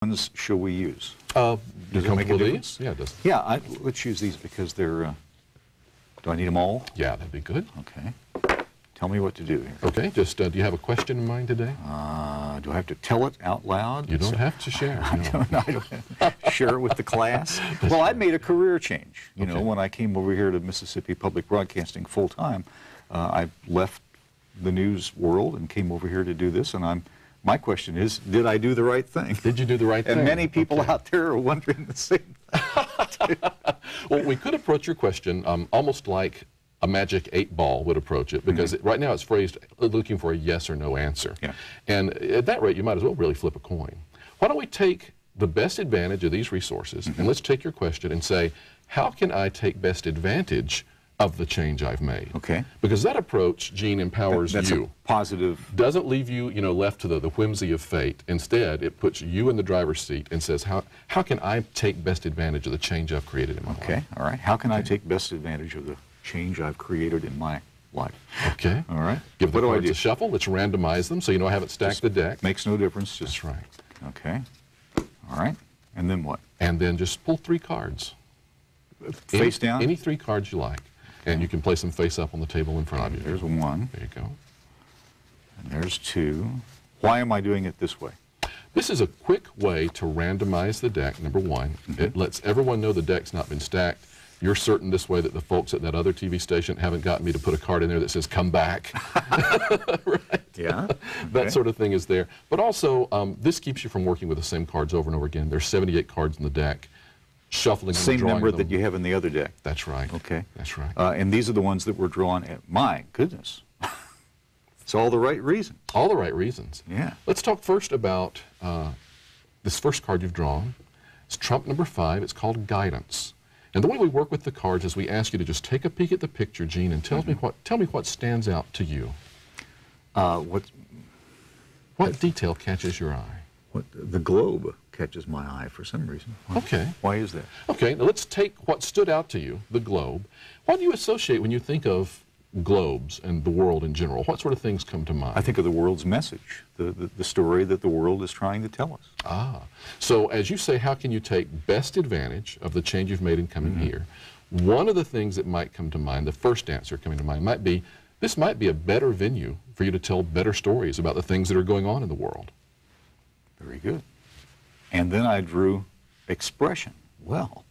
ones shall we use? Does it make a difference? Yeah, it does. Yeah, let's use these because they're, do I need them all? Yeah, that'd be good. Okay. Tell me what to do here. Okay, just do you have a question in mind today? Do I have to tell it out loud? You don't have to share. I don't share it with the class. Well, I made a career change. You know, when I came over here to Mississippi Public Broadcasting full-time, I left the news world and came over here to do this, and my question is, did I do the right thing? Did you do the right thing? And many people out there are wondering the same thing. Well, we could approach your question almost like a magic 8-ball would approach it, because right now it's phrased looking for a yes or no answer. Yeah. And at that rate, you might as well really flip a coin. Why don't we take the best advantage of these resources, and let's take your question and say, how can I take best advantage of the change I've made? Okay. Because that approach, Gene, empowers that's you. A positive. Doesn't leave you, left to the whimsy of fate. Instead, it puts you in the driver's seat and says, how can I take best advantage of the change I've created in my life? Okay, all right. How can I take best advantage of the change I've created in my life? Okay. All right. Give the cards a shuffle. Let's randomize them so you know I haven't stacked the deck. Makes no difference. That's right. Okay. All right. And then what? And then just pull 3 cards. Face down? Any 3 cards you like. And you can place them face up on the table in front of you. There's 1. There you go. And there's 2. Why am I doing it this way? This is a quick way to randomize the deck, number 1. It lets everyone know the deck's not been stacked. You're certain this way that the folks at that other TV station haven't gotten me to put a card in there that says, come back. Right? Yeah. Okay. That sort of thing is there. But also, this keeps you from working with the same cards over and over again. There's 78 cards in the deck. Shuffling them, same number them. that you have in the other deck. That's right. Okay. That's right. And these are the ones that were drawn at, my goodness. It's all the right reason. All the right reasons. Yeah. Let's talk first about this first card you've drawn. It's trump number 5. It's called Guidance. And the way we work with the cards is we ask you to just take a peek at the picture, Gene, and tell me what stands out to you. What detail catches your eye? The globe catches my eye for some reason. Okay. Why is that? Okay, now let's take what stood out to you, the globe. What do you associate when you think of globes and the world in general? What sort of things come to mind? I think of the world's message, the story that the world is trying to tell us. Ah, so as you say, how can you take best advantage of the change you've made in coming here? One of the things that might come to mind, the first answer coming to mind, might be, this might be a better venue for you to tell better stories about the things that are going on in the world. Very good. And then I drew expression. Well,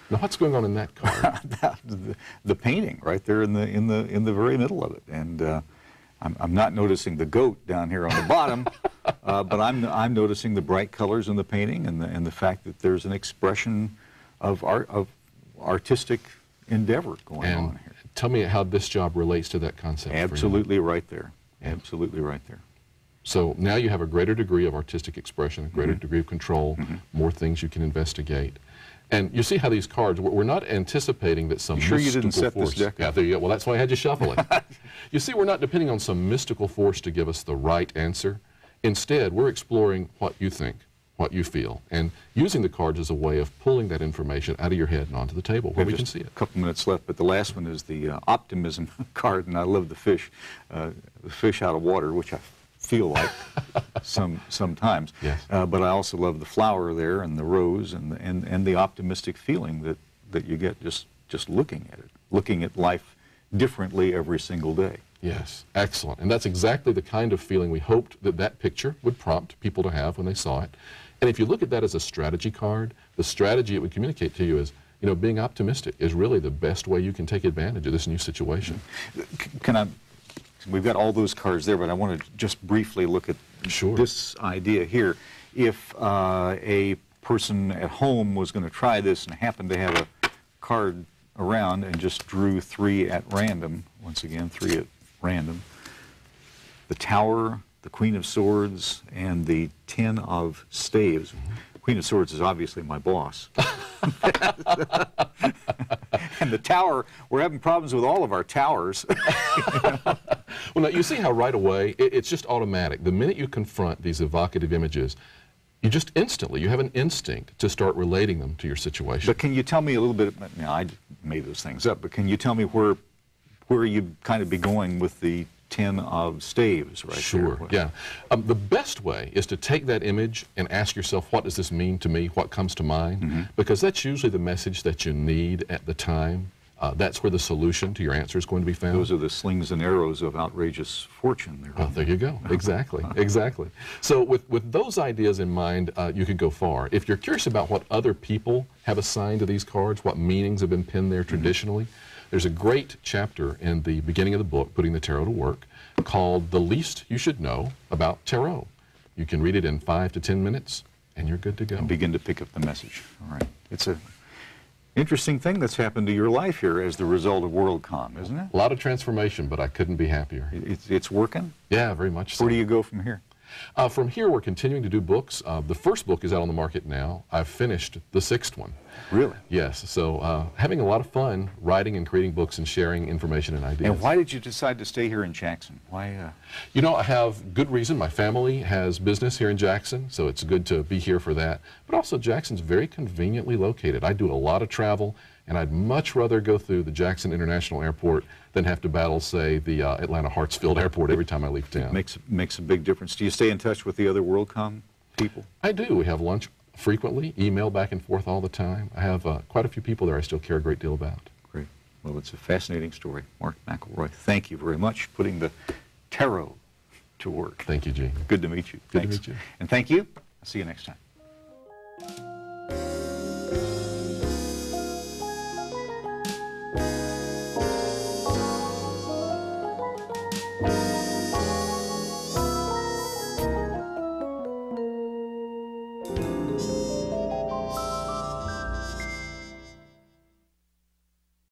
now what's going on in that card? the painting right there in the very middle of it, and I'm not noticing the goat down here on the bottom, but I'm noticing the bright colors in the painting and the fact that there's an expression of artistic endeavor going on here. Tell me how this job relates to that concept. Absolutely right there. Absolutely right there. So now you have a greater degree of artistic expression, a greater degree of control, more things you can investigate. And you see how these cards, we're not anticipating that some mystical force. You didn't set this deck up? Yeah, there you go. Well, that's why I had you shuffle it. You see, we're not depending on some mystical force to give us the right answer. Instead, we're exploring what you think, what you feel, and using the cards as a way of pulling that information out of your head and onto the table where we can see it. A couple minutes left, but the last one is the optimism card, and I love the fish out of water, which I feel like sometimes. Yes. But I also love the flower there and the rose and the optimistic feeling that you get just looking at it, looking at life differently every single day. Yes, excellent. And that's exactly the kind of feeling we hoped that picture would prompt people to have when they saw it. And if you look at that as a strategy card, the strategy it would communicate to you is, being optimistic is really the best way you can take advantage of this new situation. We've got all those cards there, but I want to just briefly look at this idea here. If a person at home was going to try this and happened to have a card around and just drew 3 at random, once again, 3 at random, the Tower, the Queen of Swords, and the 10 of Staves. Queen of Swords is obviously my boss. And the Tower, we're having problems with all of our towers. Well, now, you see how right away, it's just automatic. The minute you confront these evocative images, you just instantly, you have an instinct to start relating them to your situation. But can you tell me a little bit, I made those things up, but can you tell me where you'd kind of be going with the 10 of staves right Sure, there. yeah. The best way is to take that image and ask yourself, what does this mean to me? What comes to mind? Because that's usually the message that you need at the time. That's where the solution to your answer is going to be found. Those are the slings and arrows of outrageous fortune. There. Oh, there you go. Exactly. Exactly. So with those ideas in mind, you could go far. If you're curious about what other people have assigned to these cards, what meanings have been pinned there traditionally, there's a great chapter in the beginning of the book, Putting the Tarot to Work, called The Least You Should Know About Tarot. You can read it in 5 to 10 minutes, and you're good to go. And begin to pick up the message. All right. It's a interesting thing that's happened to your life here as the result of WorldCom, isn't it? A lot of transformation, but I couldn't be happier. It's working? Yeah, very much so. Where do you go from here? From here, we're continuing to do books. The first book is out on the market now. I've finished the 6th one. Really? Yes. So having a lot of fun writing and creating books and sharing information and ideas. And why did you decide to stay here in Jackson? Why? You know, I have good reason. My family has business here in Jackson, so it's good to be here for that. But also, Jackson's very conveniently located. I do a lot of travel, and I'd much rather go through the Jackson International Airport than have to battle, say, the Atlanta Hartsfield Airport every time I leave town. Makes a big difference. Do you stay in touch with the other WorldCom people? I do. We have lunch frequently, email back and forth all the time. I have quite a few people there I still care a great deal about. Great. Well, it's a fascinating story. Mark McElroy, thank you very much for putting the tarot to work. Thank you, Gene. Good to meet you. Good Thanks. to meet you. And thank you. I'll see you next time.